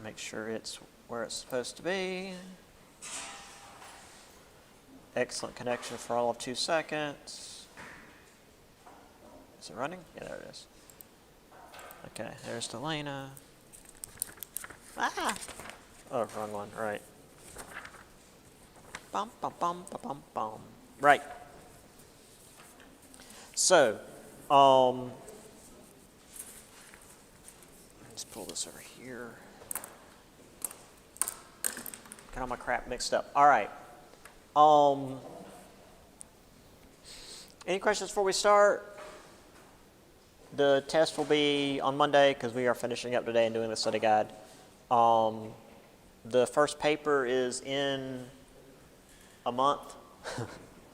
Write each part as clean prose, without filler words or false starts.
Make sure it's where it's supposed to be. Excellent connection for all of 2 seconds. Is it running? Yeah, there it is. Okay, there's Delana. Ah! Oh, wrong one, right. Bum, bum, bum, bum, bum, bum. Right. So, let's pull this over here. Got all my crap mixed up. All right. Any questions before we start? The test will be on Monday because we are finishing up today and doing the study guide. The first paper is in a month.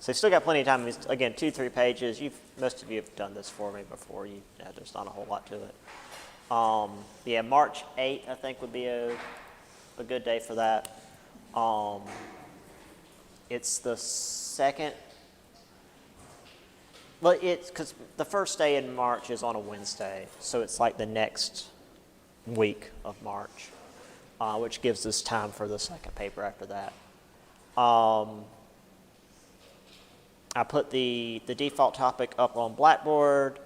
So you've still got plenty of time. Again, 2-3 pages. Most of you have done this for me before. There's not a whole lot to it. Yeah, March 8th, I think, would be a good day for that. It's the second. Well, it's because the first day in March is on a Wednesday, so it's like the next week of March, which gives us time for the second paper after that. I put the default topic up on Blackboard.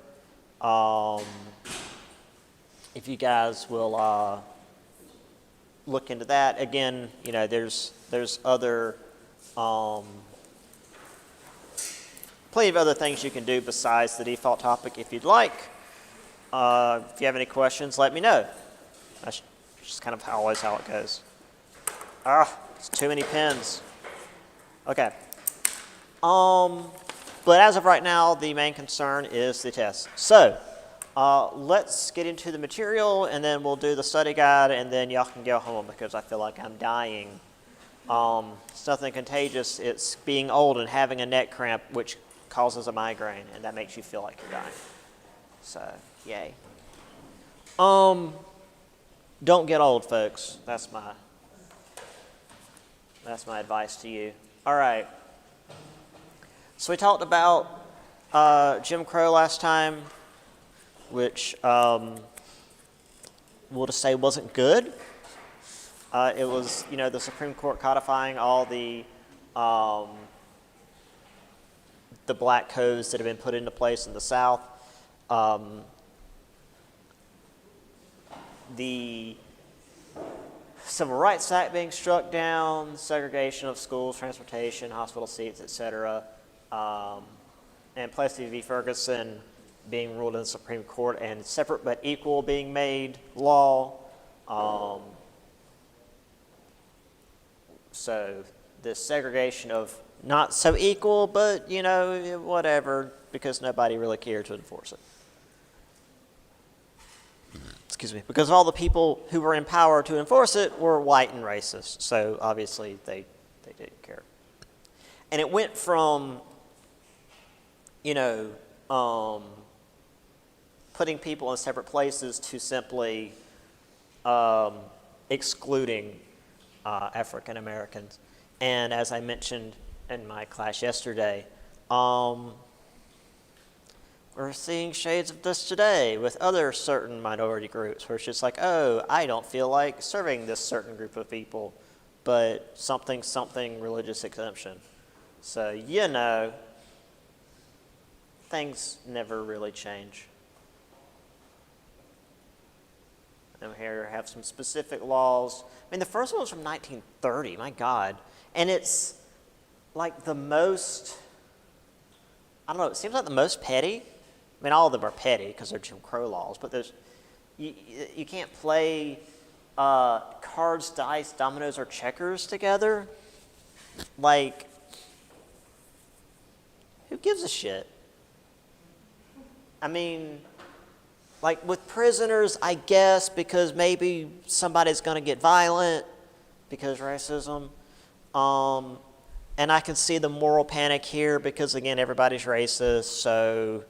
If you guys will look into that, again, there's other plenty of other things you can do besides the default topic if you'd like. If you have any questions, let me know. That's just kind of always how it goes. It's too many pens. Okay. But as of right now, the main concern is the test. So, let's get into the material, and then we'll do the study guide, and then y'all can go home because I feel like I'm dying. It's nothing contagious. It's being old and having a neck cramp, which causes a migraine, and that makes you feel like you're dying. So, yay. Don't get old, folks. That's my advice to you. All right. So we talked about Jim Crow last time, which we'll just say wasn't good. It was, the Supreme Court codifying all the black codes that have been put into place in the South. The Civil Rights Act being struck down, segregation of schools, transportation, hospital seats, etc., and Plessy v. Ferguson being ruled in the Supreme Court, and separate but equal being made law. So the segregation of not so equal, but, whatever, because nobody really cared to enforce it. Excuse me. Because all the people who were in power to enforce it were white and racist. So obviously they didn't care. And it went from, putting people in separate places to simply excluding African Americans. And as I mentioned in my class yesterday, we're seeing shades of this today with other certain minority groups where it's just like, oh, I don't feel like serving this certain group of people, but something religious exemption. So, things never really change. And here I have some specific laws. I mean, the first one was from 1930, my God. And it's like the most, I don't know, it seems like the most petty. I mean, all of them are petty because they're Jim Crow laws, but you can't play cards, dice, dominoes, or checkers together. Like, who gives a shit? I mean, like with prisoners, I guess, because maybe somebody's going to get violent because racism. And I can see the moral panic here because, again, everybody's racist, so...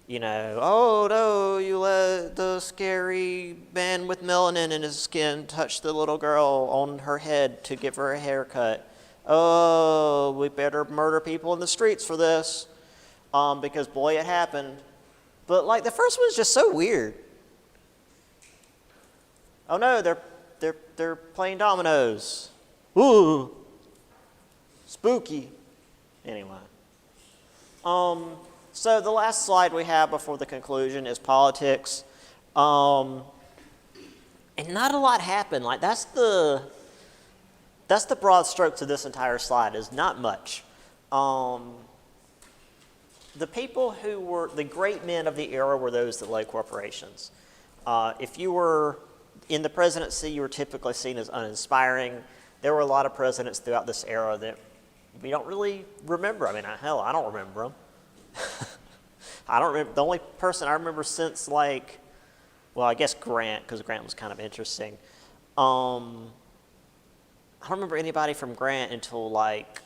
oh no, you let the scary man with melanin in his skin touch the little girl on her head to give her a haircut. Oh, we better murder people in the streets for this, because boy, it happened. But like the first one is just so weird. Oh no, they're they're playing dominoes. Ooh, spooky. Anyway. So the last slide we have before the conclusion is politics. And not a lot happened. Like that's the broad strokes of this entire slide, is not much. The people who were the great men of the era were those that led corporations. If you were in the presidency, you were typically seen as uninspiring. There were a lot of presidents throughout this era that we don't really remember. I mean, hell, I don't remember them. I don't remember. The only person I remember since, like, well, I guess Grant, because Grant was kind of interesting. I don't remember anybody from Grant until, like,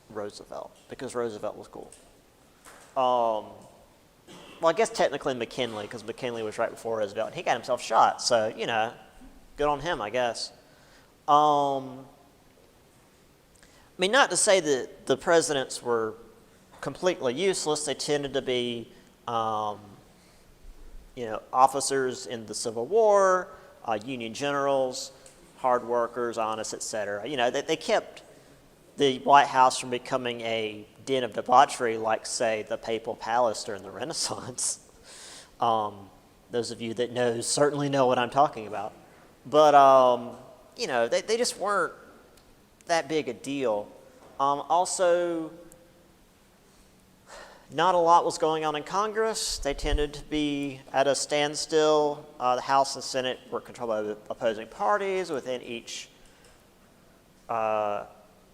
Roosevelt, because Roosevelt was cool. Well, I guess technically McKinley, because McKinley was right before Roosevelt, and he got himself shot, so, you know, good on him, I guess. I mean, not to say that the presidents were completely useless. They tended to be, you know, officers in the Civil War, Union generals, hard workers, honest, etc. You know, they kept the White House from becoming a den of debauchery like, say, the Papal Palace during the Renaissance. Those of you that know certainly know what I'm talking about. But, you know, they just weren't that big a deal. Also, not a lot was going on in Congress. They tended to be at a standstill. The House and Senate were controlled by the opposing parties. Within each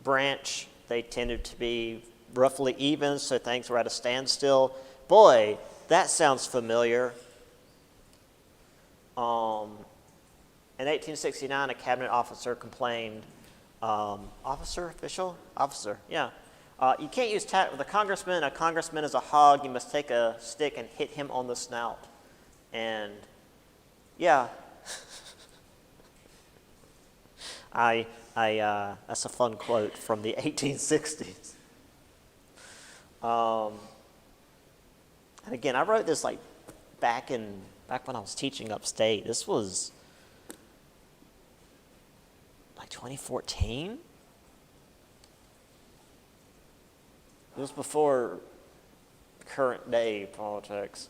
branch, they tended to be roughly even, so things were at a standstill. Boy, that sounds familiar. In 1869, a cabinet officer complained, officer, yeah. You can't use tact with a congressman. A congressman is a hog. You must take a stick and hit him on the snout. And, yeah. That's a fun quote from the 1860s. And again, I wrote this like back when I was teaching upstate. This was like 2014. It was before current day politics.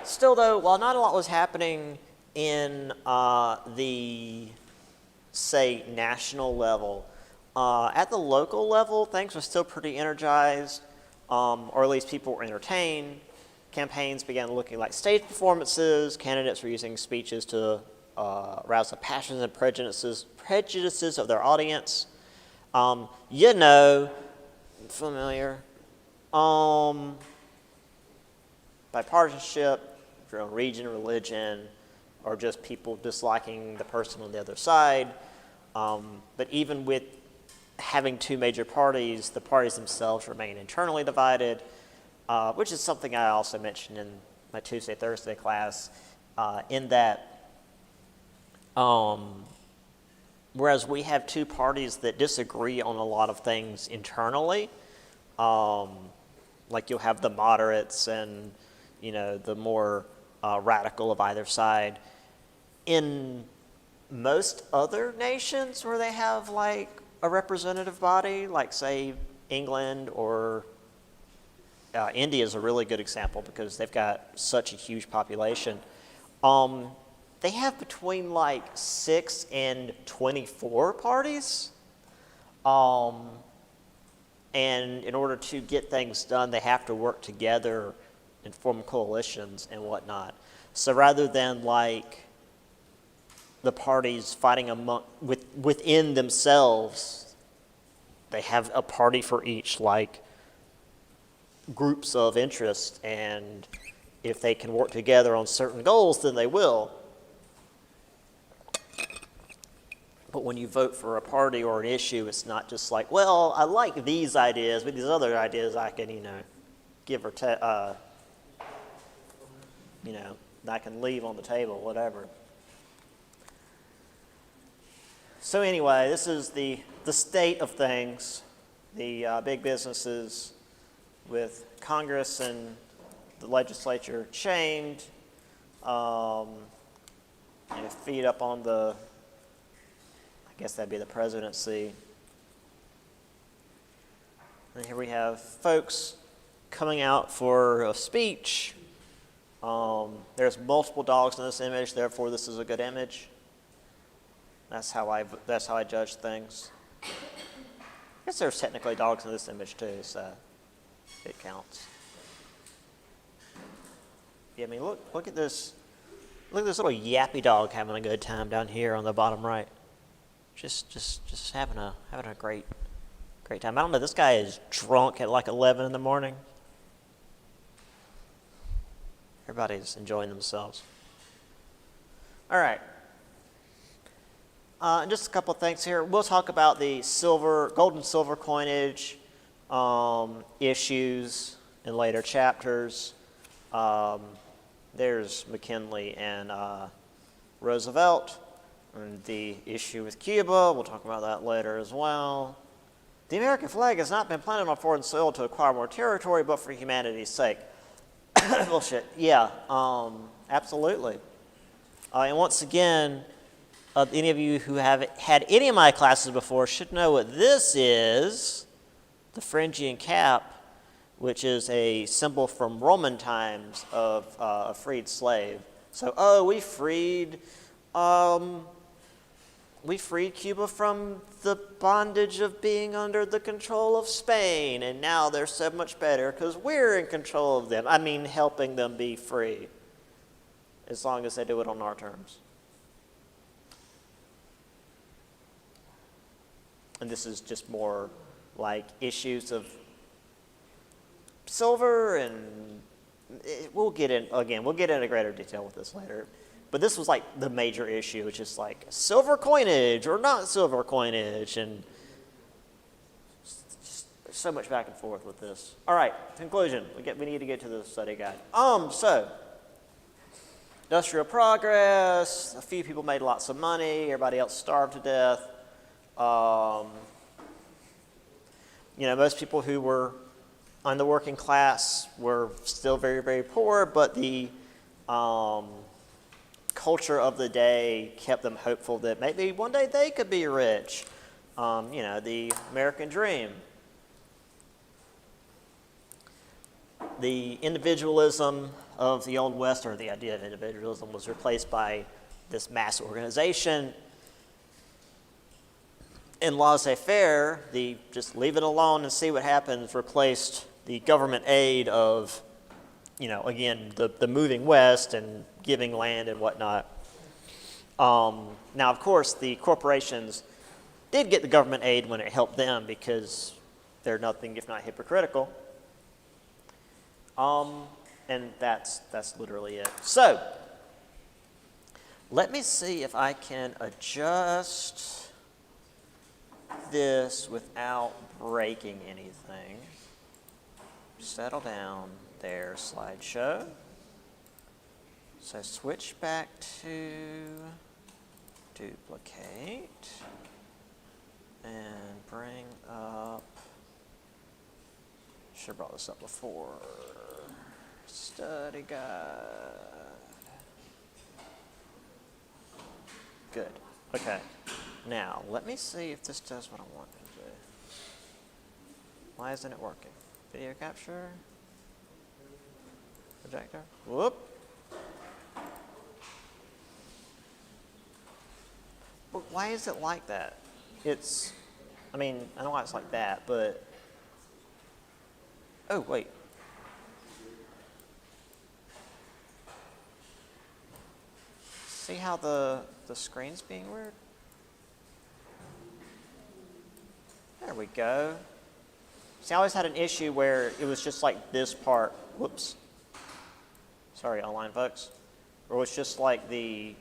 Still though, while not a lot was happening in the, say, national level, at the local level, things were still pretty energized, or at least people were entertained. Campaigns began looking like stage performances. Candidates were using speeches to arouse the passions and prejudices of their audience. You know, familiar. Bipartisanship, your own region, religion, or just people disliking the person on the other side. But even with having two major parties, the parties themselves remain internally divided, which is something I also mentioned in my Tuesday, Thursday class, in that whereas we have two parties that disagree on a lot of things internally, like you'll have the moderates and, you know, the more radical of either side. In most other nations where they have like a representative body, like say England or India is a really good example because they've got such a huge population. They have between like 6 and 24 parties. And in order to get things done, they have to work together and form coalitions and whatnot. So rather than like the parties fighting within themselves, they have a party for each like groups of interest, and if they can work together on certain goals, then they will. But when you vote for a party or an issue, it's not just like, well, I like these ideas, but these other ideas I can, you know, give or take, you know, I can leave on the table, whatever. So anyway, this is the state of things. The big businesses with Congress and the legislature chained. feet up on the, I guess that'd be the presidency. And here we have folks coming out for a speech. There's multiple dogs in this image, therefore this is a good image. That's how I judge things. I guess there's technically dogs in this image too, so it counts. Yeah, I mean, look at this. Look at this little yappy dog having a good time down here on the bottom right. Just having a great time. I don't know. This guy is drunk at like 11 in the morning. Everybody's enjoying themselves. All right. Just a couple of things here. We'll talk about the gold and silver coinage issues in later chapters. There's McKinley and Roosevelt, and the issue with Cuba. We'll talk about that later as well. The American flag has not been planted on foreign soil to acquire more territory, but for humanity's sake. Bullshit. Yeah, absolutely. And once again, any of you who have had any of my classes before should know what this is, the Phrygian cap, which is a symbol from Roman times of a freed slave. So, we freed Cuba from the bondage of being under the control of Spain, and now they're so much better because we're in control of them. I mean, helping them be free, as long as they do it on our terms. And this is just more like issues of silver, and we'll get into greater detail with this later. But this was like the major issue, which is like silver coinage or not silver coinage, and just so much back and forth with this. All right, conclusion. We need to get to the study guide. So industrial progress. A few people made lots of money. Everybody else starved to death. Most people who were on the working class were still very, very poor, but the culture of the day kept them hopeful that maybe one day they could be rich. The American dream. The individualism of the Old West, or the idea of individualism, was replaced by this mass organization. And laissez-faire, the just leave it alone and see what happens, replaced the government aid of, again, the moving west and giving land and whatnot. Now, of course, the corporations did get the government aid when it helped them because they're nothing if not hypocritical. And that's literally it. So, let me see if I can adjust this without breaking anything. Settle down there, slideshow. So switch back to duplicate and bring up, should have brought this up before, study guide. Good, okay. Now, let me see if this does what I want it to do. Why isn't it working? Video capture? Projector? Whoop. But why is it like that? I know why it's like that, but... Oh, wait. See how the screen's being weird? There we go. See, I always had an issue where it was just like this part. Whoops. Sorry, online folks. Or it was just like the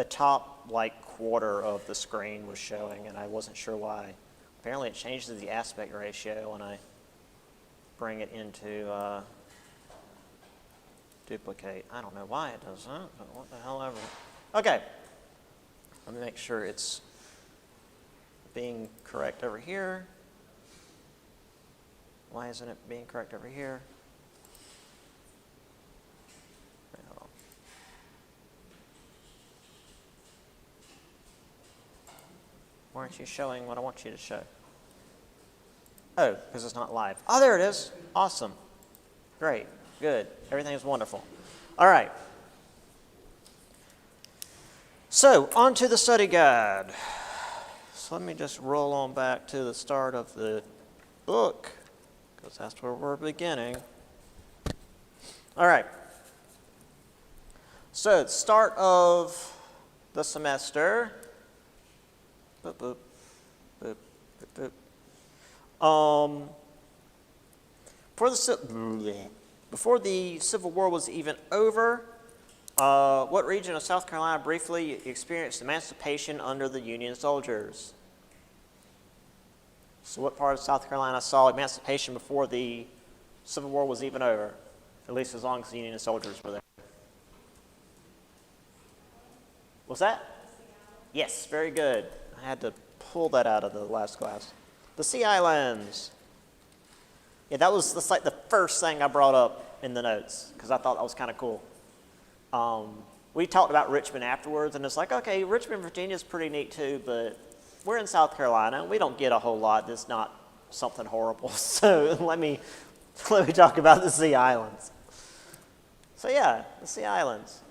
top quarter of the screen was showing, and I wasn't sure why. Apparently, it changes the aspect ratio when I bring it into duplicate. I don't know why it does that, but what the hell ever. Okay. Let me make sure it's being correct over here. Why isn't it being correct over here? Wait, hold on. Why aren't you showing what I want you to show? Oh, because it's not live. Oh, there it is. Awesome. Great. Good. Everything is wonderful. All right. So, on to the study guide. So let me just roll on back to the start of the book, because that's where we're beginning. All right. So, start of the semester. Boop, boop, boop, boop, boop. Before the Civil War was even over, what region of South Carolina briefly experienced emancipation under the Union soldiers? So what part of South Carolina saw emancipation before the Civil War was even over? At least as long as the Union soldiers were there. What's that? Yes, very good. I had to pull that out of the last class. The Sea Islands. Yeah, that's like the first thing I brought up in the notes, because I thought that was kind of cool. We talked about Richmond afterwards, and it's like, okay, Richmond, Virginia is pretty neat too, but we're in South Carolina, and we don't get a whole lot that's not something horrible. So let me talk about the Sea Islands. So yeah, the Sea Islands.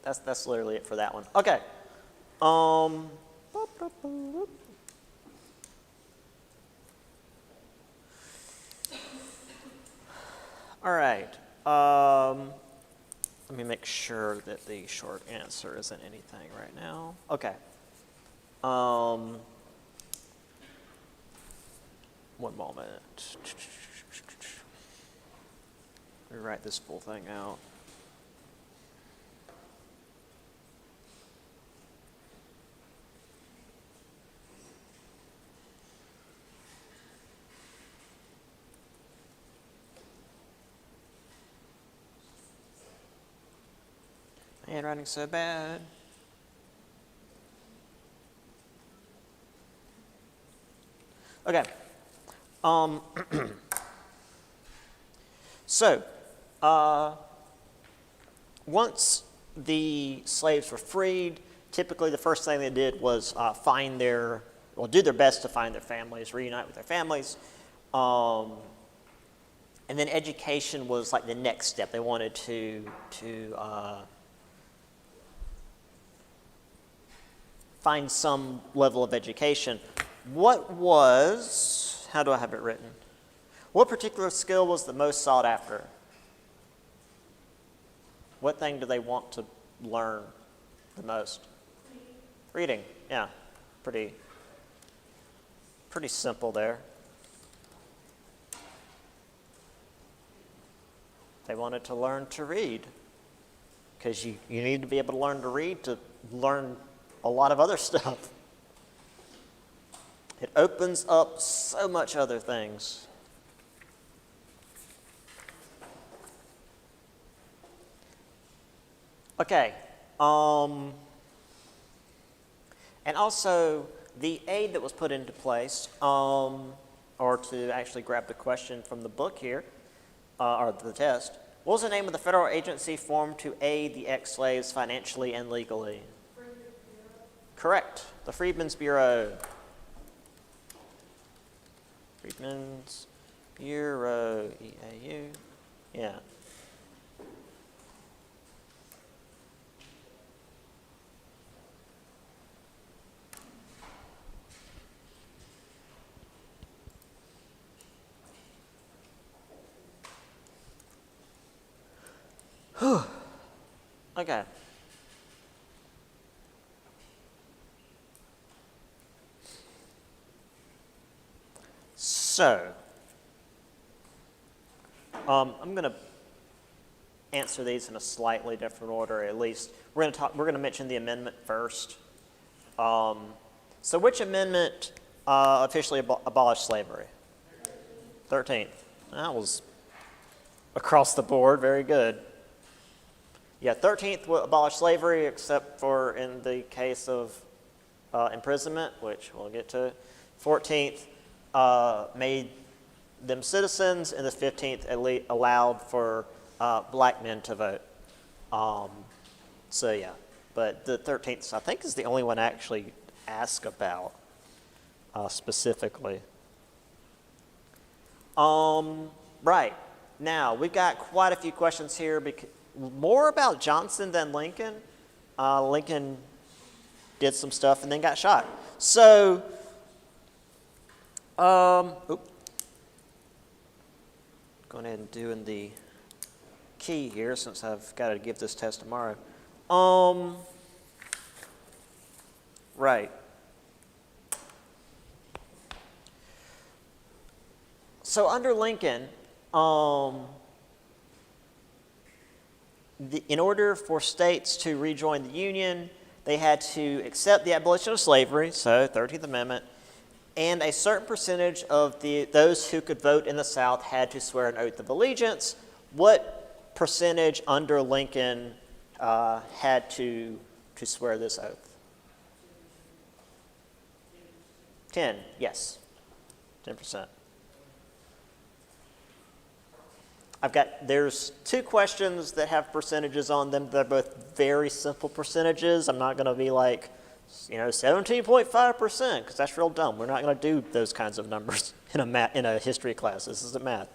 That's literally it for that one. Okay. All right. Let me make sure that the short answer isn't anything right now. Okay. One moment. Let me write this full thing out. Handwriting so bad. Okay. So, once the slaves were freed, typically the first thing they did was do their best to find their families, reunite with their families. And then education was like the next step. They wanted to find some level of education. How do I have it written? What particular skill was the most sought after? What thing do they want to learn the most? Reading, yeah. Pretty simple there. They wanted to learn to read, because you need to be able to learn to read to learn a lot of other stuff. It opens up so much other things. Okay. And also, the aid that was put into place, or to actually grab the question from the book here, or the test, what was the name of the federal agency formed to aid the ex-slaves financially and legally? Correct. The Freedmen's Bureau. Freedmen's Bureau, EAU. Yeah. Okay. So, I'm going to answer these in a slightly different order. At least we're going to mention the amendment first. So, which amendment officially abolished slavery? 13th. That was across the board. Very good. Yeah, 13th will abolish slavery, except for in the case of imprisonment, which we'll get to. 14th made them citizens, and the 15th allowed for black men to vote. So yeah, But the 13th, I think, is the only one actually asked about specifically. Right. Now, we've got quite a few questions here, more about Johnson than Lincoln. Lincoln did some stuff and then got shot. So, going ahead and doing the key here since I've got to give this test tomorrow. Right. So under Lincoln, in order for states to rejoin the Union, they had to accept the abolition of slavery, so 13th Amendment, and a certain percentage of those who could vote in the South had to swear an oath of allegiance. What percentage under Lincoln had to swear this oath? 10, yes, 10%. There's two questions that have percentages on them. They're both very simple percentages. I'm not going to be like, 17.5%, because that's real dumb. We're not going to do those kinds of numbers in a history class. This isn't math.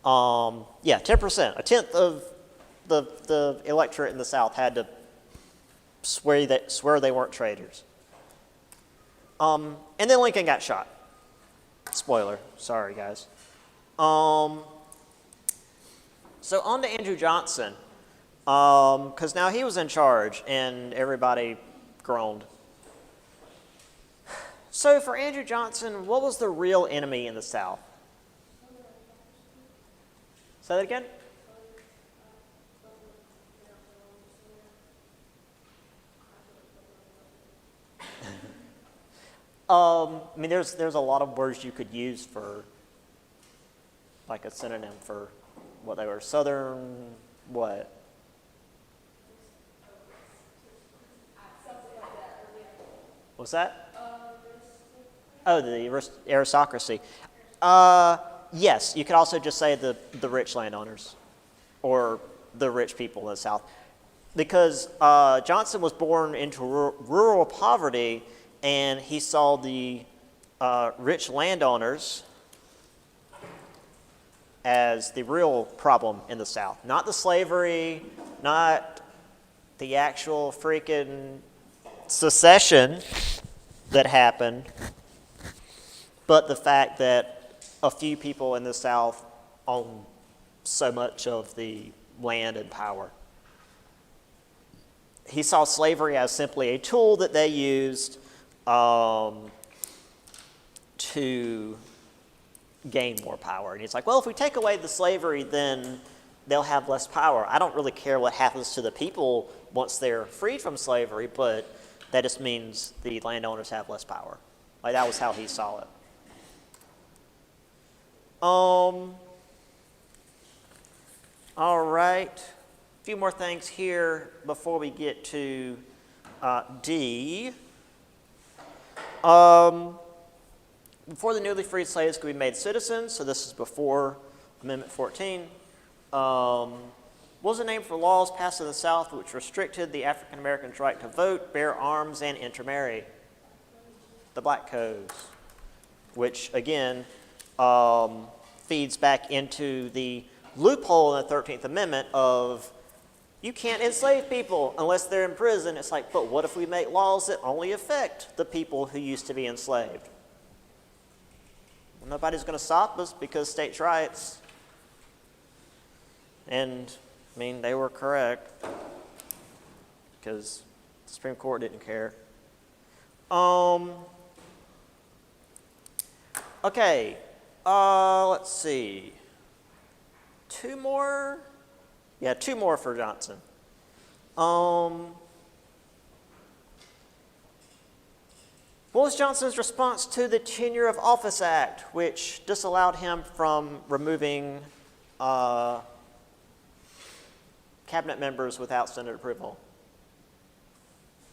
10%. A tenth of the electorate in the South had to swear they weren't traitors. And then Lincoln got shot. Spoiler. Sorry, guys. So on to Andrew Johnson, because now he was in charge and everybody groaned. So for Andrew Johnson, what was the real enemy in the South? Say that again? There's a lot of words you could use for, like a synonym for what they were. Southern, what? What's that? Oh, the aristocracy. Yes, you could also just say the rich landowners or the rich people in the South. Because Johnson was born into rural poverty, and he saw the rich landowners as the real problem in the South. Not the slavery, not the actual freaking secession that happened, but the fact that a few people in the South own so much of the land and power. He saw slavery as simply a tool that they used to gain more power. And he's like, well, if we take away the slavery, then they'll have less power. I don't really care what happens to the people once they're freed from slavery, but that just means the landowners have less power. Like, that was how he saw it. All right. A few more things here before we get to D. Before the newly freed slaves could be made citizens, so this is before Amendment 14, what was the name for laws passed in the South which restricted the African Americans' right to vote, bear arms, and intermarry? The Black Codes, which again feeds back into the loophole in the 13th Amendment of you can't enslave people unless they're in prison. It's like, but what if we make laws that only affect the people who used to be enslaved? Well, nobody's going to stop us because states' rights. And, they were correct because the Supreme Court didn't care. Okay, let's see. Two more? Yeah, two more for Johnson. What was Johnson's response to the Tenure of Office Act, which disallowed him from removing cabinet members without Senate approval?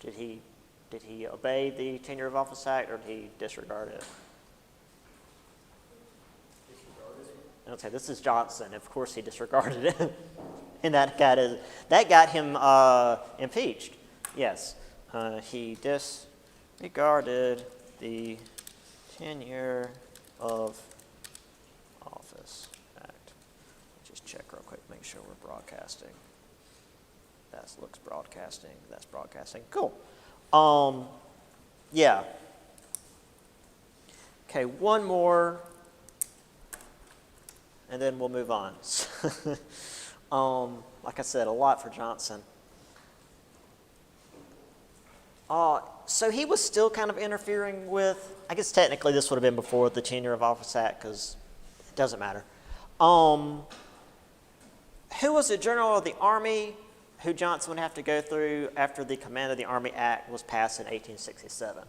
Did he obey the Tenure of Office Act, or did he disregard it? Okay, this is Johnson. Of course he disregarded it. And that got him impeached. Yes, he disregarded the Tenure of Office Act. Just check real quick, make sure we're broadcasting. That looks broadcasting. That's broadcasting. Cool. Yeah. Okay, one more, and then we'll move on. Like I said, a lot for Johnson. So he was still kind of interfering with, I guess technically this would have been before the Tenure of Office Act because it doesn't matter. Who was the general of the Army who Johnson would have to go through after the Command of the Army Act was passed in 1867?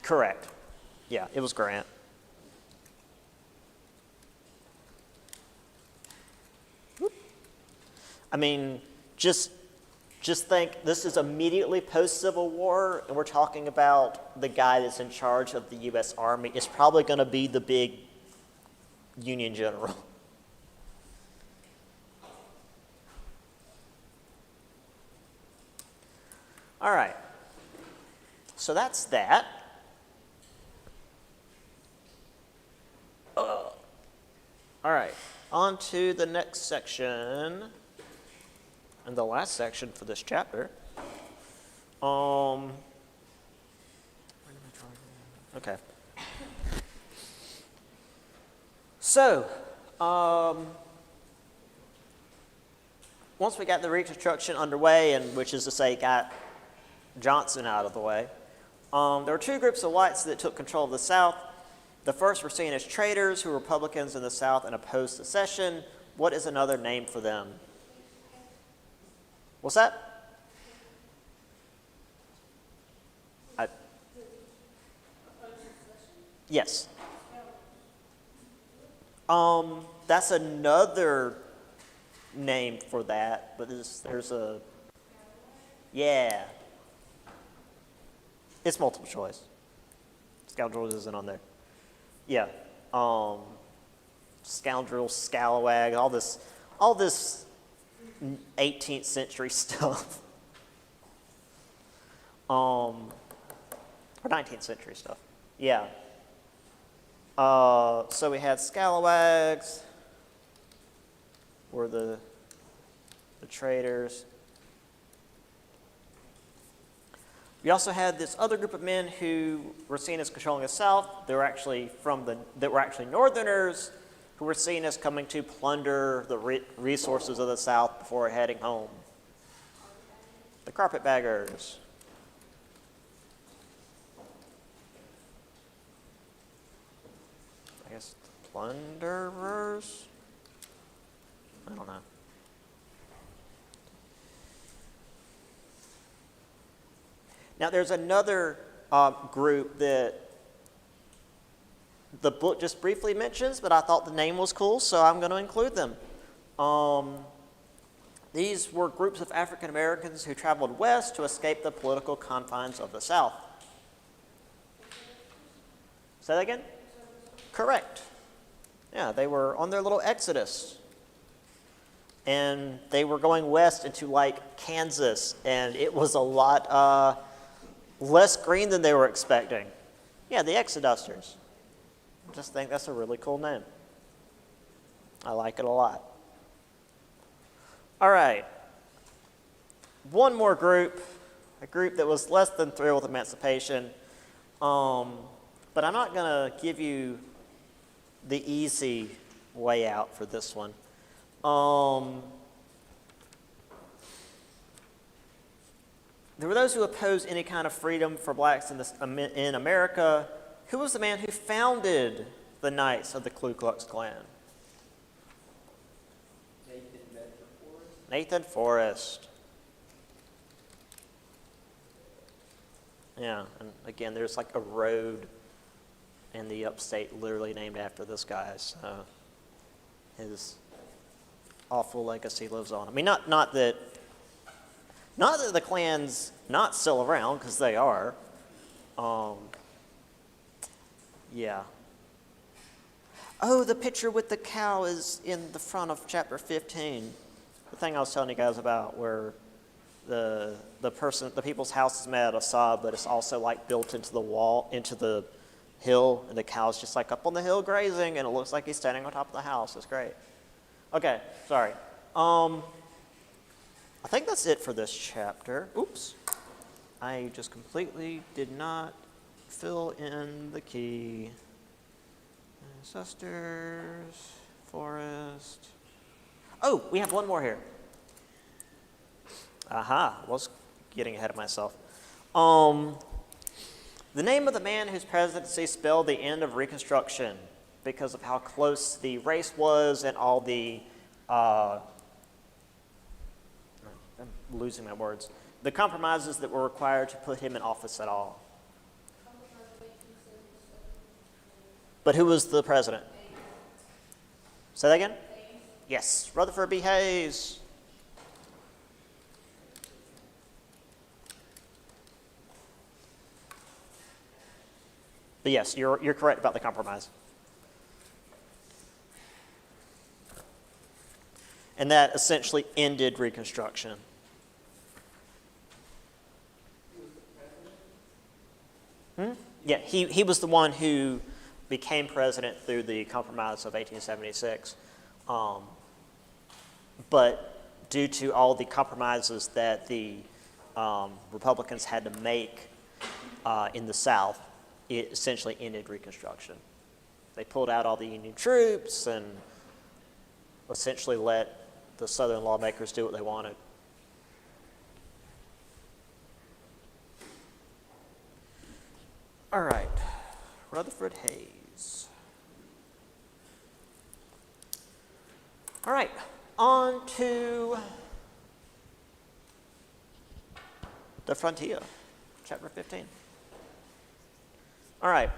Correct. Yeah, it was Grant. I mean, just think this is immediately post-Civil War, and we're talking about the guy that's in charge of the U.S. Army. It's probably going to be the big Union general. All right. So that's that. All right. On to the next section. And the last section for this chapter. Okay. So, once we got the Reconstruction underway, and which is to say got Johnson out of the way, there were two groups of whites that took control of the South. The first were seen as traitors who were Republicans in the South and opposed secession. What is another name for them? What's that? Yes. That's another name for that, but there's a, yeah. It's multiple choice. Scoundrels isn't on there. Yeah. Scoundrel, scalawag, all this 18th century stuff. Or 19th century stuff. Yeah. So we had scalawags, were the traitors. We also had this other group of men who were seen as controlling the South. They were actually Northerners who were seen as coming to plunder the resources of the South before heading home. The carpetbaggers. I guess plunderers? I don't know. Now there's another group that the book just briefly mentions, but I thought the name was cool, so I'm going to include them. These were groups of African Americans who traveled west to escape the political confines of the South. Say that again? Correct. Yeah, they were on their little exodus. And they were going west into like Kansas, and it was a lot less green than they were expecting. Yeah, the Exodusters. I just think that's a really cool name. I like it a lot. All right. One more group, a group that was less than thrilled with emancipation. But I'm not going to give you the easy way out for this one. There were those who opposed any kind of freedom for blacks in America. Who was the man who founded the Knights of the Ku Klux Klan? Nathan Forrest. Yeah, and again, there's like a road in the upstate literally named after this guy, so his awful legacy lives on. I mean, not that the Klan's not still around, because they are. Yeah. Oh, the picture with the cow is in the front of chapter 15. the thing I was telling you guys about where the people's house is made out of sod, but it's also like built into the wall, into the hill, and the cow's just like up on the hill grazing, and it looks like he's standing on top of the house. It's great. Okay, sorry. I think that's it for this chapter. Oops. I just completely did not fill in the key. Ancestors, forest. Oh, we have one more here. Aha, I was getting ahead of myself. The name of the man whose presidency spelled the end of Reconstruction because of how close the race was and all the, I'm losing my words, the compromises that were required to put him in office at all. But who was the president? Say that again? Yes, Rutherford B. Hayes. But yes, you're correct about the compromise. And that essentially ended Reconstruction. Yeah, he was the one who became president through the Compromise of 1876. But due to all the compromises that the Republicans had to make in the South, it essentially ended Reconstruction. They pulled out all the Union troops and essentially let the Southern lawmakers do what they wanted. All right, Rutherford Hayes. All right, on to the frontier, chapter 15. All right.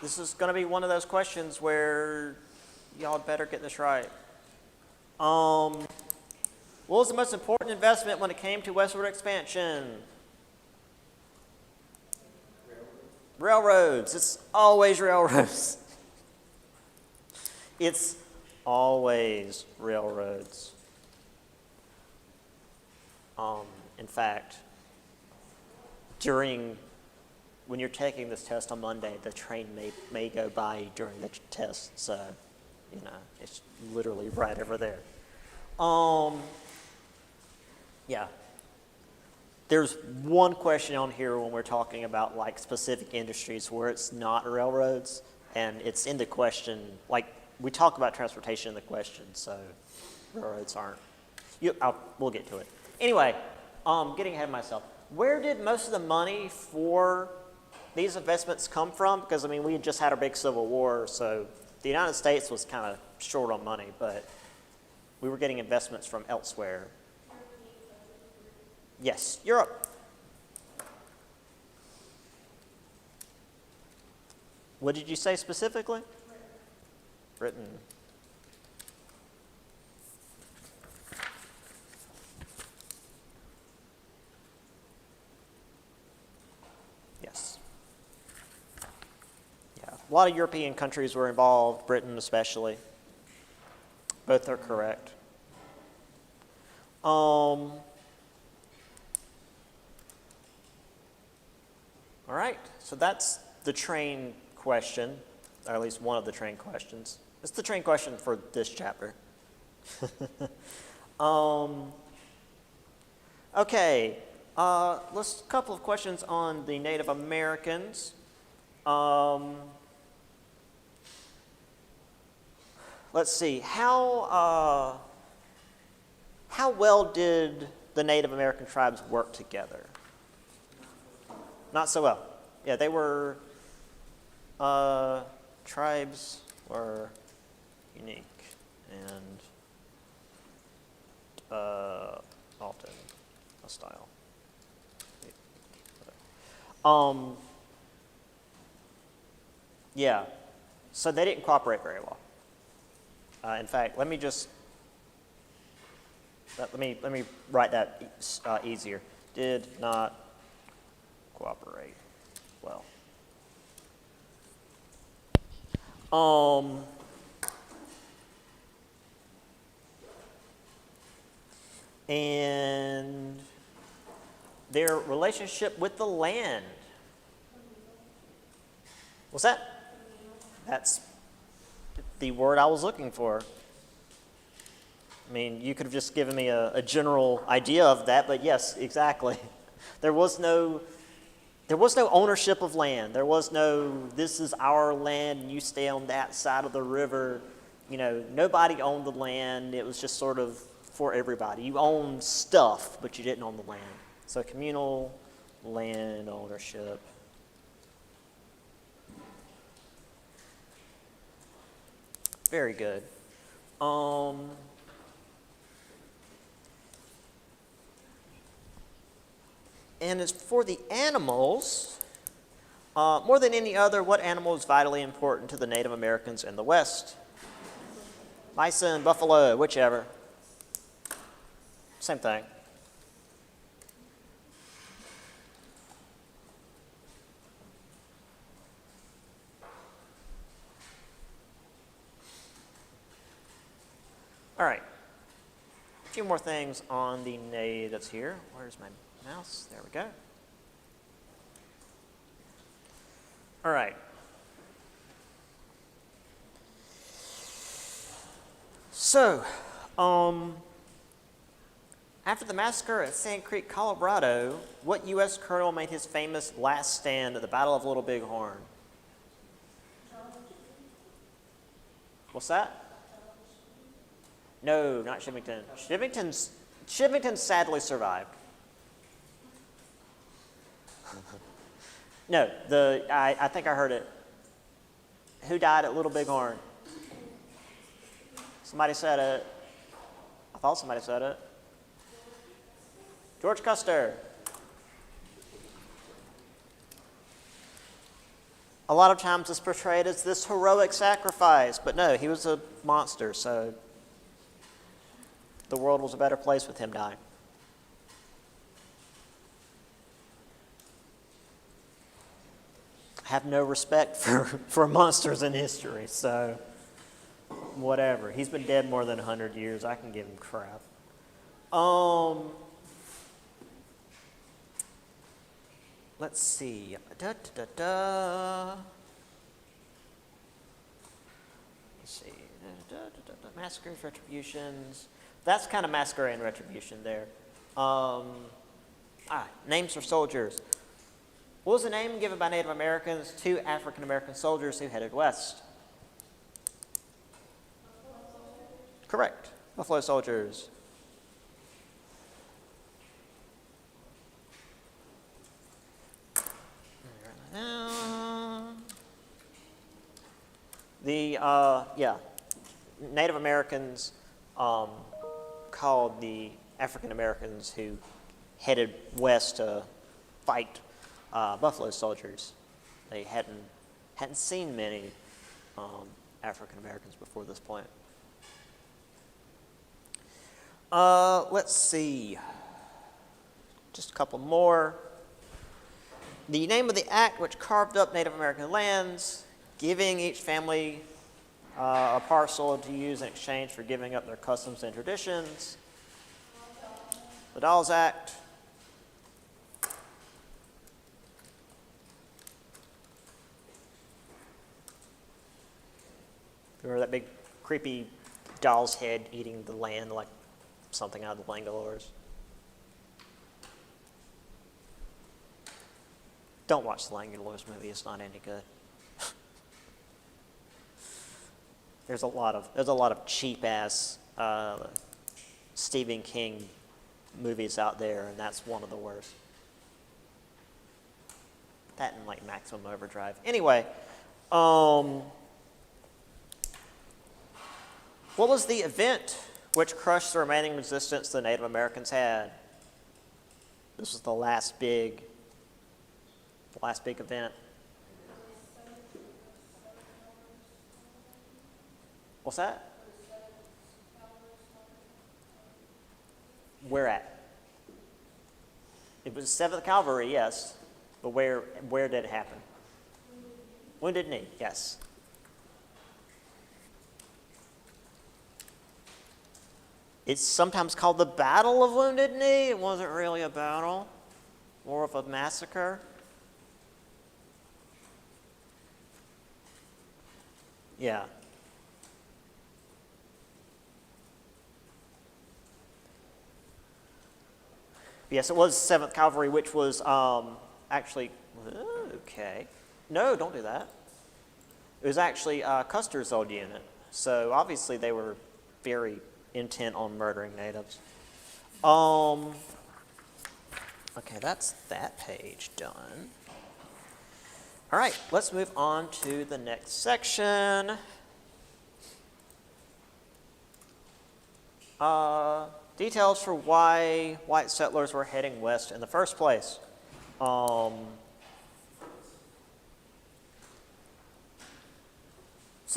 This is going to be one of those questions where y'all better get this right. What was the most important investment when it came to westward expansion? Railroads. It's always railroads. It's always railroads. In fact, when you're taking this test on Monday, the train may go by during the test, so it's literally right over there. Yeah. There's one question on here when we're talking about like specific industries where it's not railroads, and it's in the question. Like we talk about transportation in the question, so railroads aren't. We'll get to it. Anyway, getting ahead of myself. Where did most of the money for these investments come from? Because we had just had a big civil war, so the United States was kind of short on money, but we were getting investments from elsewhere. Yes, Europe. What did you say specifically? Britain. Yes. Yeah, a lot of European countries were involved, Britain especially. Both are correct. All right, so that's the train question, or at least one of the train questions. It's the train question for this chapter. Okay, let's a couple of questions on the Native Americans. Let's see, how well did the Native American tribes work together? Not so well. Yeah, they were, tribes were unique and often hostile. Yeah, so they didn't cooperate very well. In fact, let me write that easier. Did not cooperate well. and their relationship with the land. What's that? That's the word I was looking for. I mean, you could have just given me a general idea of that, but yes, exactly. There was no ownership of land. There was no, this is our land and you stay on that side of the river. You know, nobody owned the land. It was just sort of for everybody. You owned stuff, but you didn't own the land. So communal land ownership. Very good. And as for the animals, more than any other, what animal is vitally important to the Native Americans in the West? Bison, buffalo, whichever. Same thing. All right. A few more things on the natives here. Where's my mouse? There we go. All right. So, after the massacre at Sand Creek, Colorado, what U.S. colonel made his famous last stand at the Battle of Little Bighorn? What's that? No, not Chivington. Chivington sadly survived. No, I think I heard it. Who died at Little Bighorn? Somebody said it. I thought somebody said it. George Custer. A lot of times it's portrayed as this heroic sacrifice, but no, he was a monster, so the world was a better place with him dying. I have no respect for monsters in history, so whatever. He's been dead more than 100 years. I can give him crap. Let's see. Let's see. Massacres, retributions. That's kind of massacre and retribution there. Names for soldiers. What was the name given by Native Americans to African American soldiers who headed west? Correct. Buffalo Soldiers. Native Americans called the African Americans who headed west to fight Buffalo Soldiers. They hadn't seen many African Americans before this point. Let's see. Just a couple more. The name of the act which carved up Native American lands, giving each family a parcel to use in exchange for giving up their customs and traditions. The Dawes Act. Remember that big creepy doll's head eating the land like something out of the Langolors? Don't watch the Langolors movie, it's not any good. There's a lot of cheap ass Stephen King movies out there, and that's one of the worst. That and like Maximum Overdrive. Anyway, what was the event which crushed the remaining resistance the Native Americans had? This was the last big event. What's that? Where at? It was 7th Cavalry, yes. But where did it happen? Wounded Knee, yes. It's sometimes called the Battle of Wounded Knee. It wasn't really a battle, more of a massacre. Yeah. Yes, it was 7th Cavalry, which was actually, okay. No, don't do that. It was actually Custer's old unit. So obviously they were very intent on murdering natives. Okay, that's that page done. All right, let's move on to the next section. Details for why white settlers were heading west in the first place. So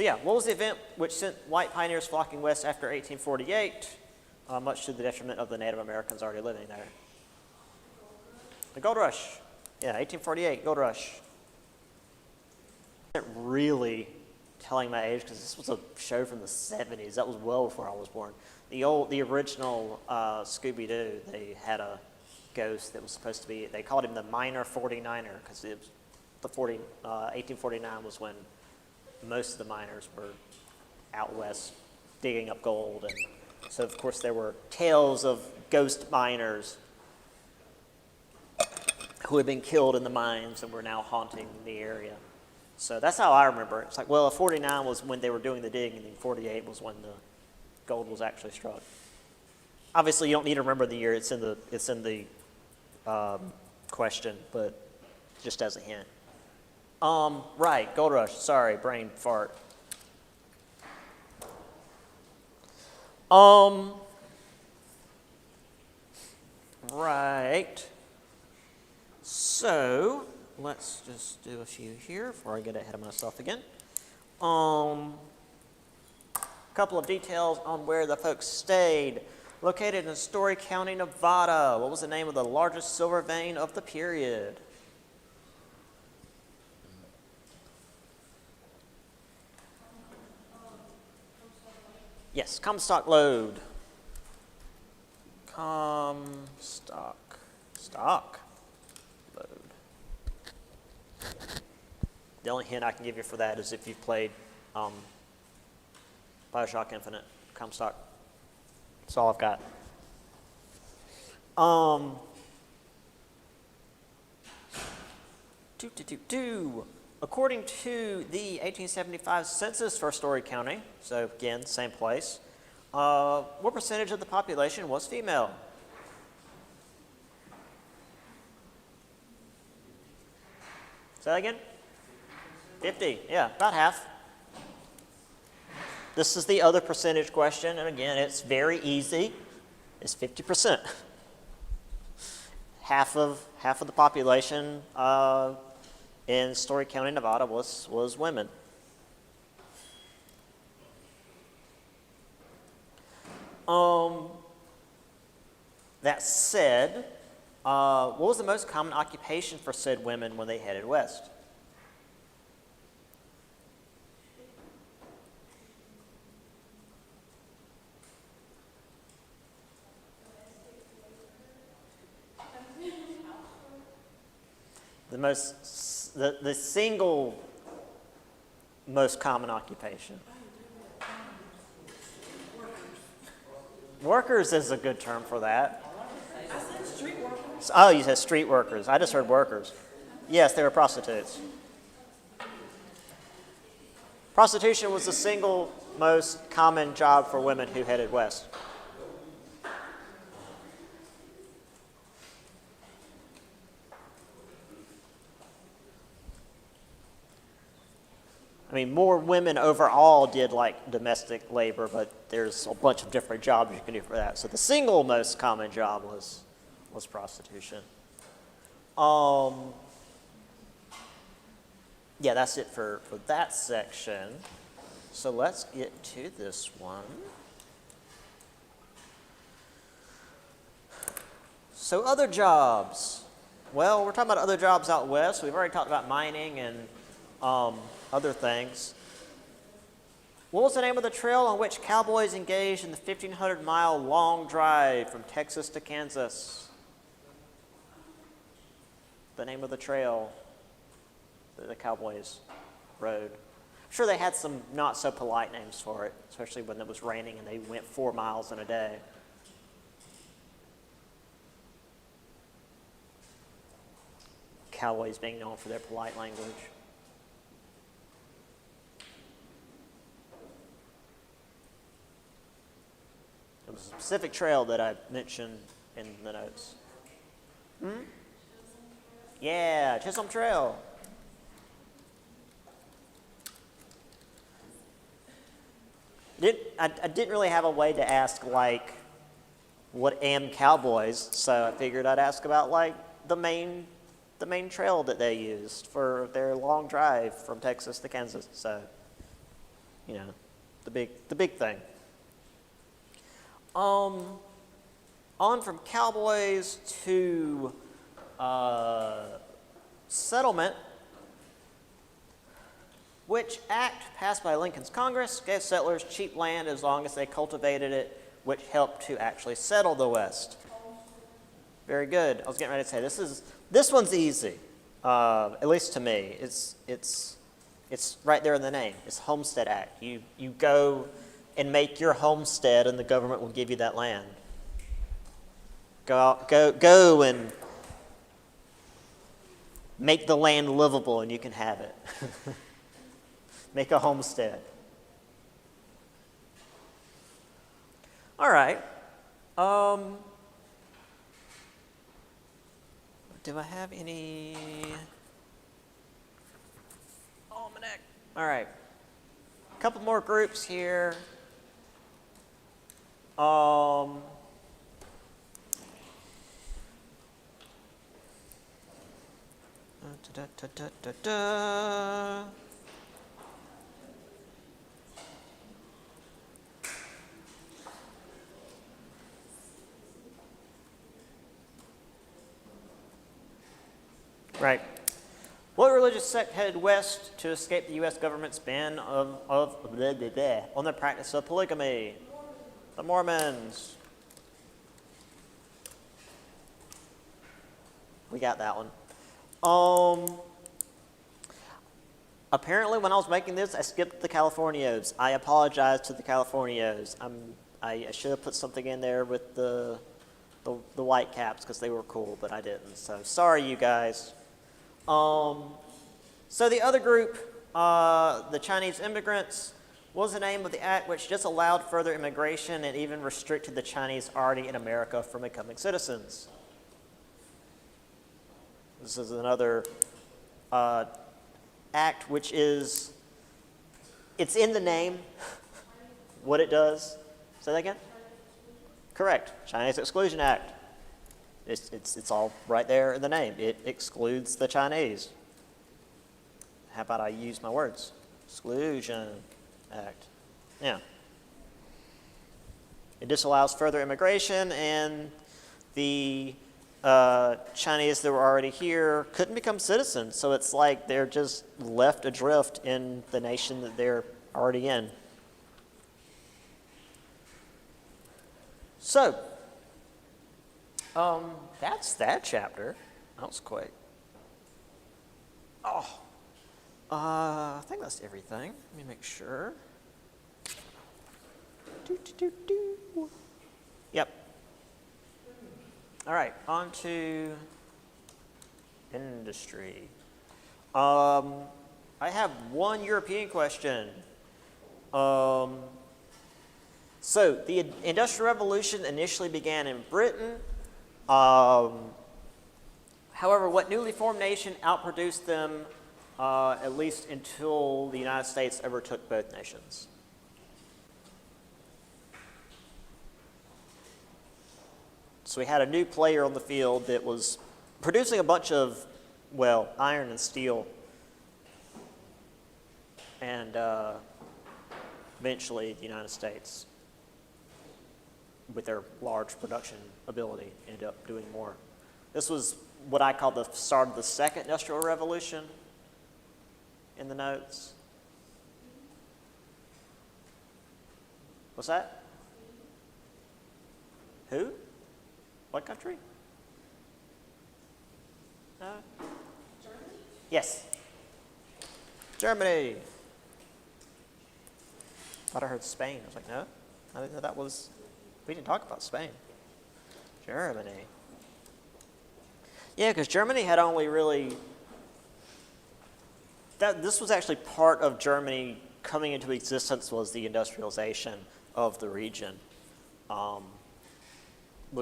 yeah, what was the event which sent white pioneers flocking west after 1848, much to the detriment of the Native Americans already living there? The Gold Rush. Yeah, 1848, Gold Rush. I'm not really telling my age because this was a show from the 70s. That was well before I was born. The original Scooby-Doo, they had a ghost that was supposed to be, they called him the Miner 49er because it was 1849 was when most of the miners were out west digging up gold. And so, of course, there were tales of ghost miners who had been killed in the mines and were now haunting the area. So that's how I remember it. It's like, well, 49 was when they were doing the digging, and 48 was when the gold was actually struck. Obviously, you don't need to remember the year. It's in the question, but just as a hint. Right, Gold Rush. Sorry, brain fart. Right. So let's just do a few here before I get ahead of myself again. Couple of details on where the folks stayed. Located in Story County, Nevada. What was the name of the largest silver vein of the period? Yes, Comstock Lode. Comstock Lode. The only hint I can give you for that is if you've played Bioshock Infinite, Comstock. That's all I've got. According to the 1875 census for Story County, so again, same place, what percentage of the population was female? Say that again? 50, yeah, about half. This is the other percentage question, and again, it's very easy. It's 50%. Half of the population in Story County, Nevada, was women. That said, what was the most common occupation for said women when they headed west? The single most common occupation. Workers is a good term for that. I said street workers. Oh, you said street workers. I just heard workers. Yes, they were prostitutes. Prostitution was the single most common job for women who headed west. I mean, more women overall did like domestic labor, but there's a bunch of different jobs you can do for that. So the single most common job was prostitution. Yeah, that's it for that section. So let's get to this one. So other jobs. Well, we're talking about other jobs out west. We've already talked about mining and other things. What was the name of the trail on which cowboys engaged in the 1,500-mile long drive from Texas to Kansas? The name of the trail that the cowboys rode. I'm sure they had some not so polite names for it, especially when it was raining and they went 4 miles in a day. Cowboys being known for their polite language. It was a specific trail that I mentioned in the notes. Yeah, Chisholm Trail. I didn't really have a way to ask, like, what am cowboys, so I figured I'd ask about, like, the main trail that they used for their long drive from Texas to Kansas. So, you know, the big thing. On from cowboys to settlement. Which act passed by Lincoln's Congress gave settlers cheap land as long as they cultivated it, which helped to actually settle the West? Very good. I was getting ready to say this one's easy, at least to me. It's right there in the name. It's Homestead Act. You go and make your homestead, and the government will give you that land. Go and make the land livable, and you can have it. Make a homestead. All right. Do I have any almanac? All right. A couple more groups here. Right. What religious sect headed west to escape the U.S. government's ban on the practice of polygamy? The Mormons. We got that one. Apparently, when I was making this, I skipped the Californios. I apologize to the Californios. I should have put something in there with the white caps because they were cool, but I didn't. So sorry, you guys. So the other group, the Chinese immigrants, was the name of the act which disallowed further immigration and even restricted the Chinese already in America from becoming citizens. This is another act which it's in the name, what it does. Say that again? Correct. Chinese Exclusion Act. It's all right there in the name. It excludes the Chinese. How about I use my words? Exclusion Act. Yeah. It disallows further immigration, and the Chinese that were already here couldn't become citizens. So it's like they're just left adrift in the nation that they're already in. So, that's that chapter. That was quick. I think that's everything. Let me make sure. Yep. All right, on to industry. I have one European question. So the Industrial Revolution initially began in Britain. However, what newly formed nation outproduced them, at least until the United States overtook both nations? So we had a new player on the field that was producing a bunch of, well, iron and steel. And eventually the United States, with their large production ability, ended up doing more. This was what I call the start of the Second Industrial Revolution in the notes. What's that? Who? What country? No? Germany? Yes. Germany. Thought I heard Spain. I was like, no, I didn't know that was. We didn't talk about Spain. Germany. Yeah, because Germany had only really. This was actually part of Germany coming into existence was the industrialization of the region. We'll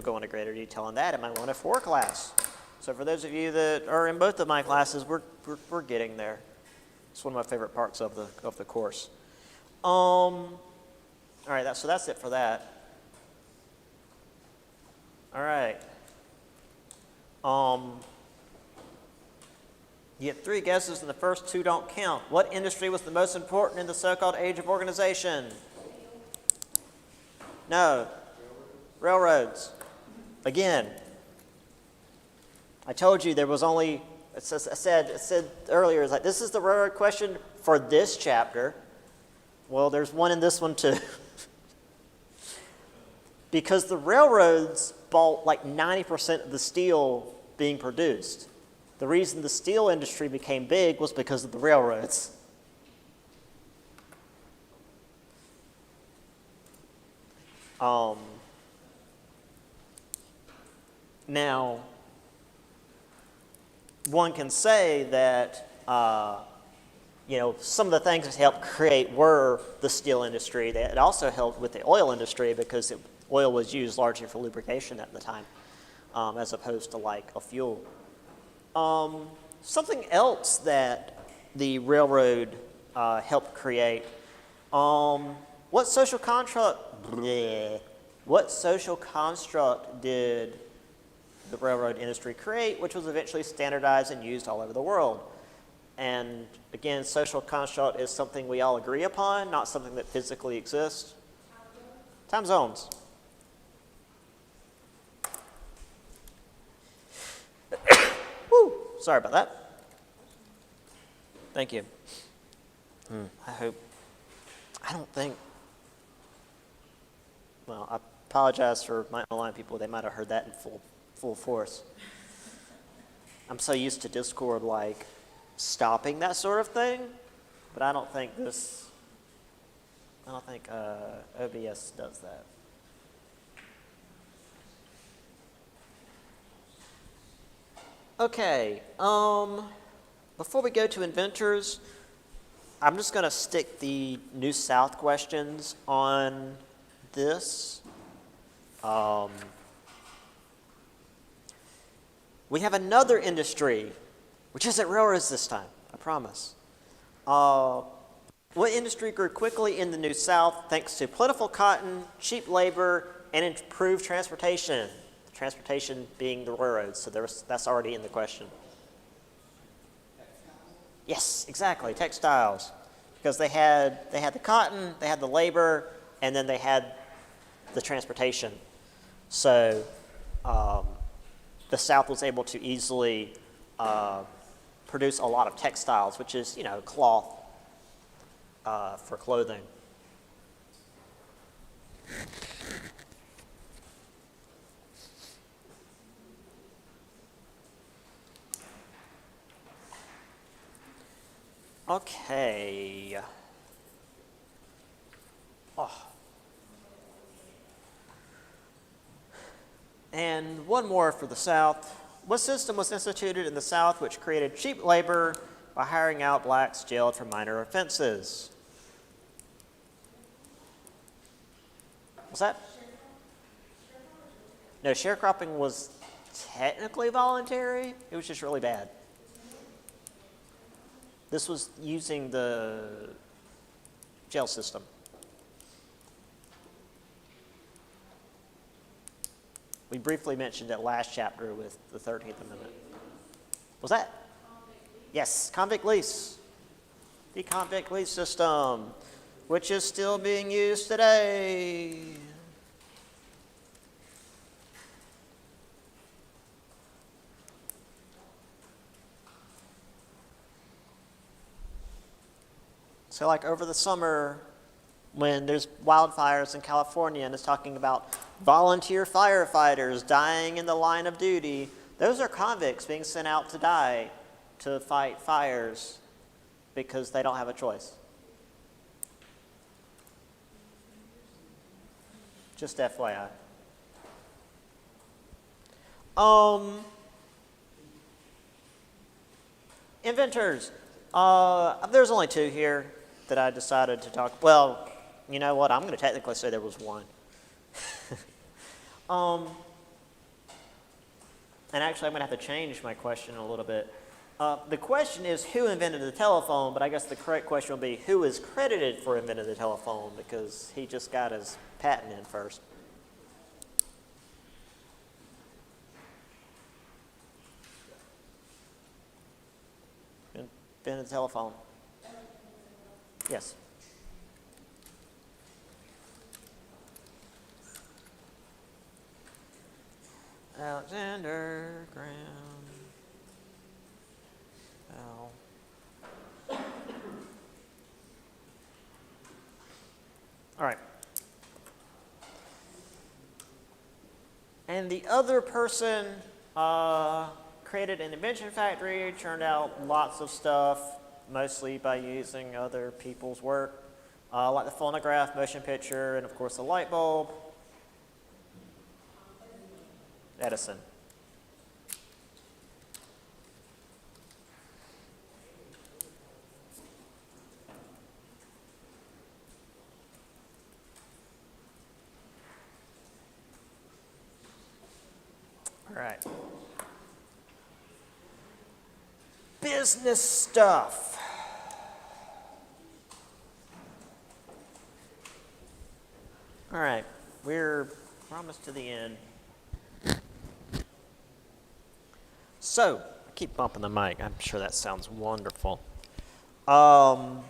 go into greater detail on that in my 104 class. So for those of you that are in both of my classes, we're getting there. It's one of my favorite parts of the course. All right, so that's it for that. All right. You get 3 guesses, and the first 2 don't count. What industry was the most important in the so-called age of organization? No. Railroads. Again. I told you there was only. I said earlier, it's like this is the railroad question for this chapter. Well, there's one in this one too. Because the railroads bought like 90% of the steel being produced. The reason the steel industry became big was because of the railroads. Now, one can say that some of the things that helped create were the steel industry. It also helped with the oil industry because oil was used largely for lubrication at the time, as opposed to like a fuel. Something else that the railroad helped create. What social construct did the railroad industry create, which was eventually standardized and used all over the world? And again, social construct is something we all agree upon, not something that physically exists. Time zones. Woo! Sorry about that. Thank you. I apologize for my online people. They might have heard that in full force. I'm so used to Discord like stopping that sort of thing, but I don't think OBS does that. Okay, before we go to inventors, I'm just going to stick the New South questions on this. We have another industry, which isn't railroads this time, I promise. What industry grew quickly in the New South thanks to plentiful cotton, cheap labor, and improved transportation? Transportation being the railroads, so that's already in the question. Yes, exactly, textiles. Because they had the cotton, they had the labor, and then they had the transportation. So the South was able to easily produce a lot of textiles, which is, cloth for clothing. Okay. And one more for the South. What system was instituted in the South which created cheap labor by hiring out blacks jailed for minor offenses? What's that? No, sharecropping was technically voluntary. It was just really bad. This was using the jail system. We briefly mentioned it last chapter with the 13th Amendment. Was that? Yes, convict lease. The convict lease system, which is still being used today. So like over the summer, when there's wildfires in California and it's talking about volunteer firefighters dying in the line of duty. Those are convicts being sent out to die to fight fires because they don't have a choice. Just FYI. Inventors. There's only two here that I decided to talk. Well, you know what? I'm going to technically say there was one. And actually, I'm going to have to change my question a little bit. The question is who invented the telephone, but I guess the correct question will be who is credited for inventing the telephone because he just got his patent in first. Invented the telephone. Yes. Alexander Graham Bell. All right. And the other person created an invention factory, churned out lots of stuff, mostly by using other people's work, like the phonograph, motion picture, and of course the light bulb. Edison. All right. Business stuff. All right, we're almost to the end. So, I keep bumping the mic. I'm sure that sounds wonderful. So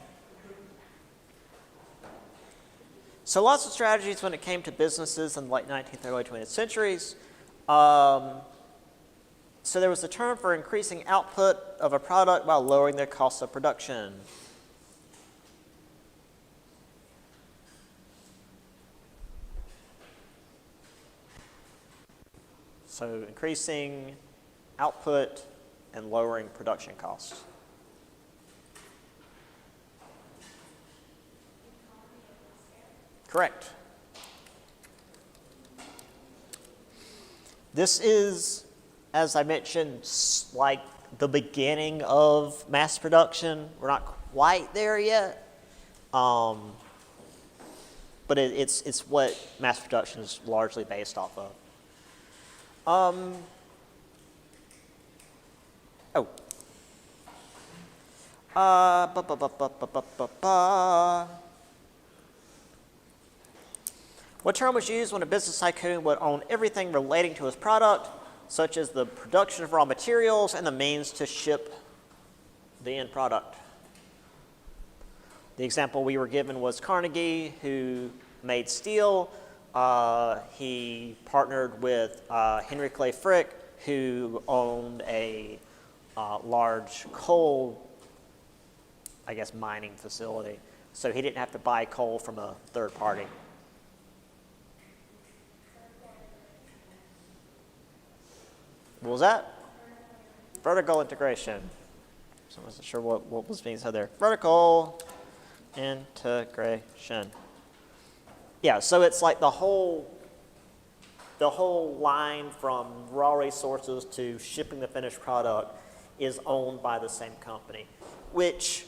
lots of strategies when it came to businesses in the late 19th, early 20th centuries. So there was a term for increasing output of a product while lowering the cost of production. So increasing output and lowering production costs. Correct. This is, as I mentioned, like the beginning of mass production. We're not quite there yet, but it's what mass production is largely based off of. What term was used when a business tycoon would own everything relating to his product, such as the production of raw materials and the means to ship the end product? The example we were given was Carnegie, who made steel. He partnered with Henry Clay Frick, who owned a large coal, I guess, mining facility. So he didn't have to buy coal from a third party. What was that? Vertical integration. So I wasn't sure what was being said there. Vertical integration. Yeah, so it's like the whole line from raw resources to shipping the finished product is owned by the same company, which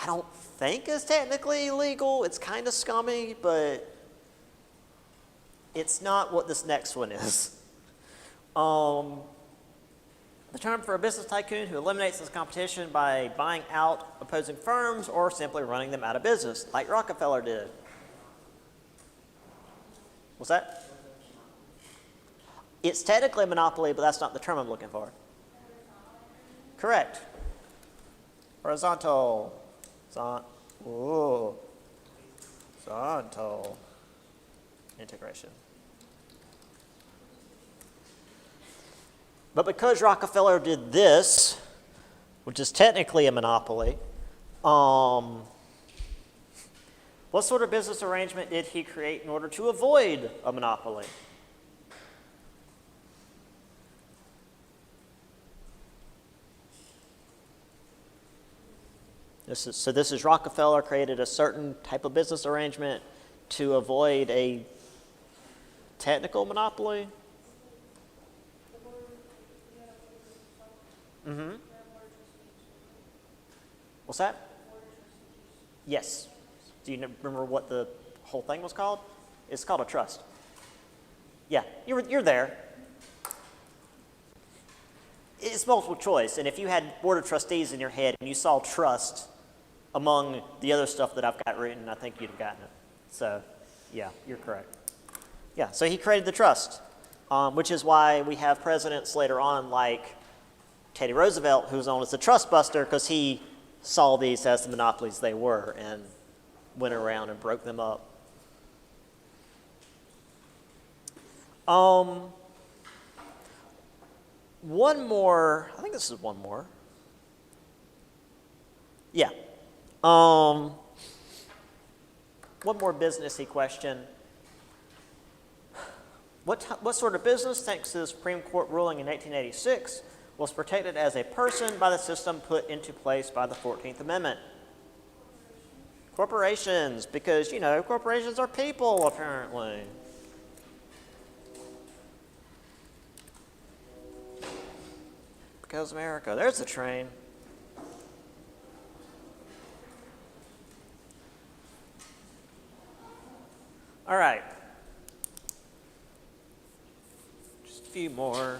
I don't think is technically illegal. It's kind of scummy, but it's not what this next one is. The term for a business tycoon who eliminates his competition by buying out opposing firms or simply running them out of business, like Rockefeller did. What's that? It's technically a monopoly, but that's not the term I'm looking for. Correct. Horizontal. Horizontal integration. But because Rockefeller did this, which is technically a monopoly, What sort of business arrangement did he create in order to avoid a monopoly? This is Rockefeller created a certain type of business arrangement to avoid a technical monopoly. Mm-hmm. What's that? Yes. Do you remember what the whole thing was called? It's called a trust. Yeah, you're there. It's multiple choice, and if you had board of trustees in your head and you saw trust among the other stuff that I've got written, I think you'd have gotten it. So, yeah, you're correct. Yeah, so he created the trust, which is why we have presidents later on like Teddy Roosevelt, who's known as the trust buster, because he saw these as the monopolies they were and went around and broke them up. One more, I think this is one more. Yeah. One more businessy question. What sort of business, thanks to the Supreme Court ruling in 1886, was protected as a person by the system put into place by the 14th Amendment? Corporations, because, corporations are people, apparently. Because America. There's the train. All right. Just a few more.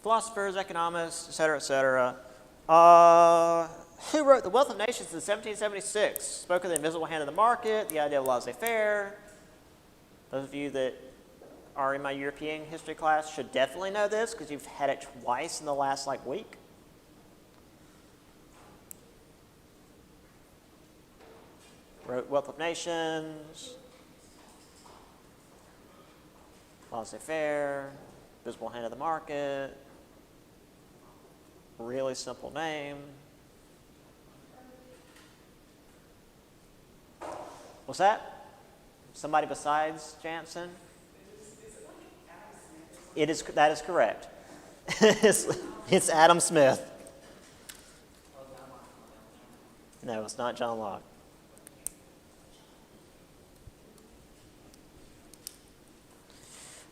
Philosophers, economists, et cetera, et cetera. Who wrote The Wealth of Nations in 1776? Spoke of the invisible hand of the market, the idea of laissez-faire. Those of you that are in my European history class should definitely know this because you've had it twice in the last week. Wrote Wealth of Nations, laissez-faire, visible hand of the market, really simple name. What's that? Somebody besides Jansen? That is correct. It's Adam Smith. No, it's not John Locke.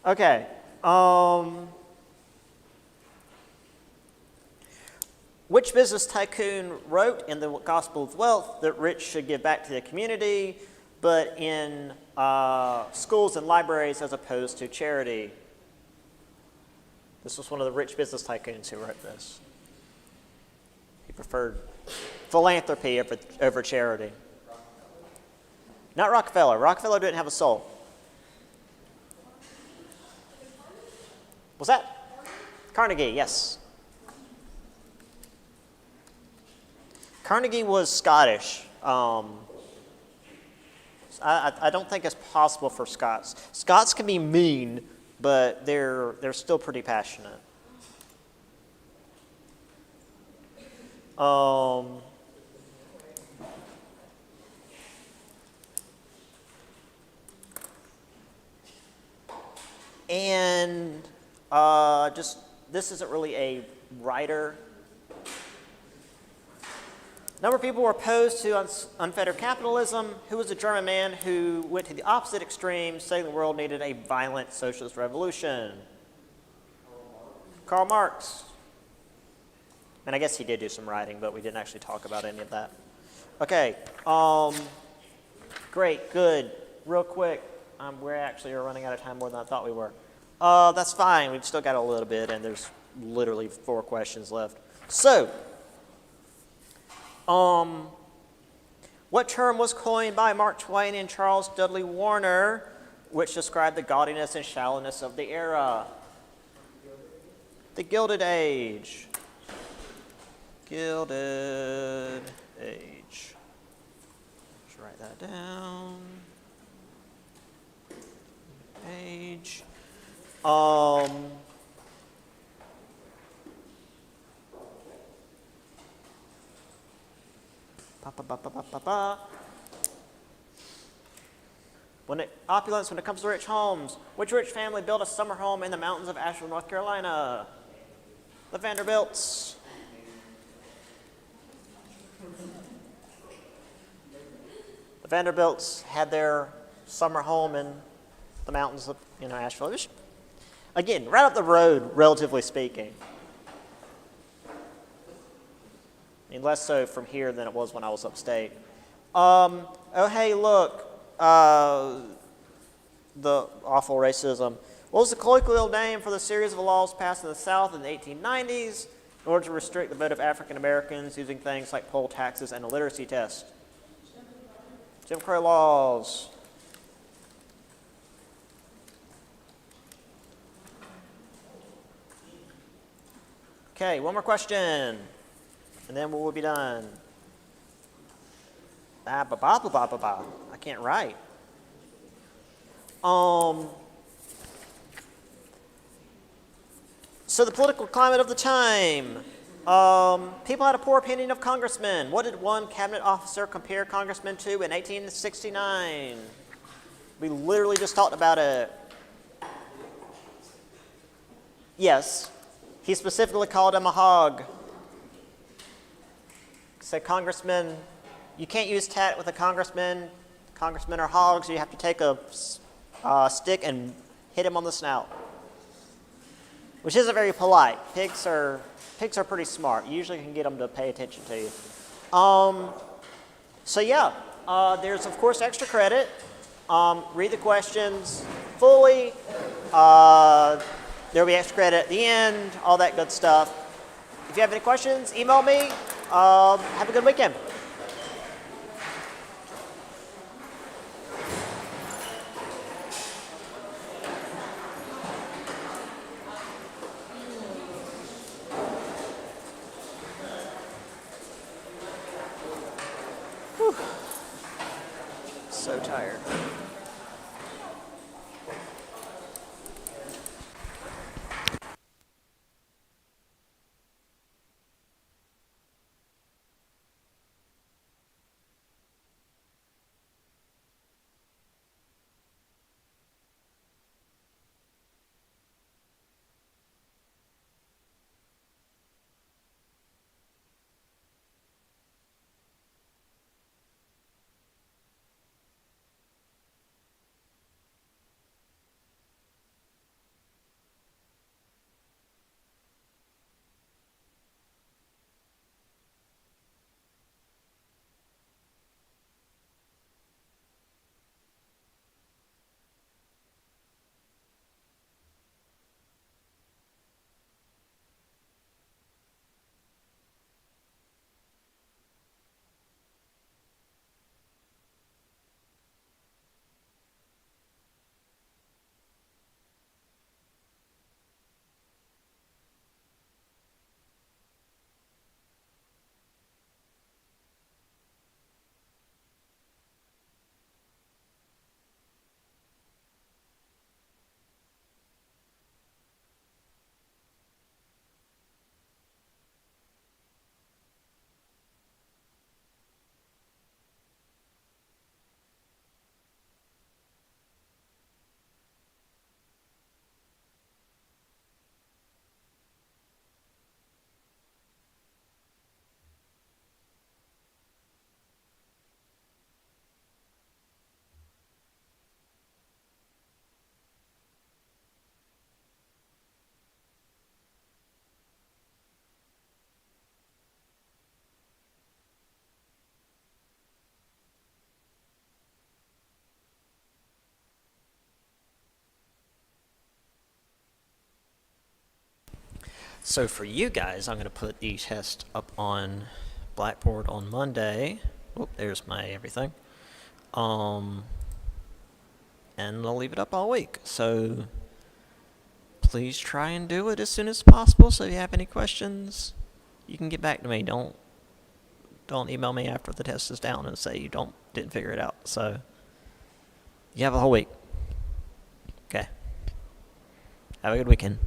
Okay. Which business tycoon wrote in the Gospel of Wealth that rich should give back to the community, but in schools and libraries as opposed to charity? This was one of the rich business tycoons who wrote this. He preferred philanthropy over charity. Not Rockefeller. Rockefeller didn't have a soul. Was that? Carnegie, yes. Carnegie was Scottish. I don't think it's possible for Scots. Scots can be mean, but they're still pretty passionate. And this isn't really a writer. A number of people were opposed to unfettered capitalism. Who was a German man who went to the opposite extreme, saying the world needed a violent socialist revolution? Karl Marx. And I guess he did do some writing, but we didn't actually talk about any of that. Okay. Great, good. Real quick, we actually are running out of time more than I thought we were. That's fine. We've still got a little bit, and there's literally 4 questions left. So, what term was coined by Mark Twain and Charles Dudley Warner, which described the gaudiness and shallowness of the era? The Gilded Age. Gilded Age. Let's write that down. Age. Ba-ba-ba-ba-ba-ba. Opulence when it comes to rich homes. Which rich family built a summer home in the mountains of Asheville, North Carolina? The Vanderbilts. The Vanderbilts had their summer home in the mountains of Asheville. It was, again, right up the road, relatively speaking. I mean, less so from here than it was when I was upstate. Oh, hey, look. The awful racism. What was the colloquial name for the series of laws passed in the South in the 1890s in order to restrict the vote of African Americans using things like poll taxes and a literacy test? Jim Crow laws. Okay, one more question, and then we'll be done. I can't write. So the political climate of the time. People had a poor opinion of congressmen. What did one cabinet officer compare congressmen to in 1869? We literally just talked about it. Yes, he specifically called him a hog. Said congressmen, you can't use tat with a congressman. Congressmen are hogs. You have to take a stick and hit him on the snout, which isn't very polite. Pigs are pretty smart. You usually can get them to pay attention to you. So yeah, there's of course extra credit. Read the questions fully. There'll be extra credit at the end. All that good stuff. If you have any questions, email me. Have a good weekend. So tired. So for you guys, I'm going to put the test up on Blackboard on Monday. Oh, there's my everything. And I'll leave it up all week. So please try and do it as soon as possible. So if you have any questions, you can get back to me. Don't email me after the test is down and say you didn't figure it out. So you have a whole week. Okay. Have a good weekend.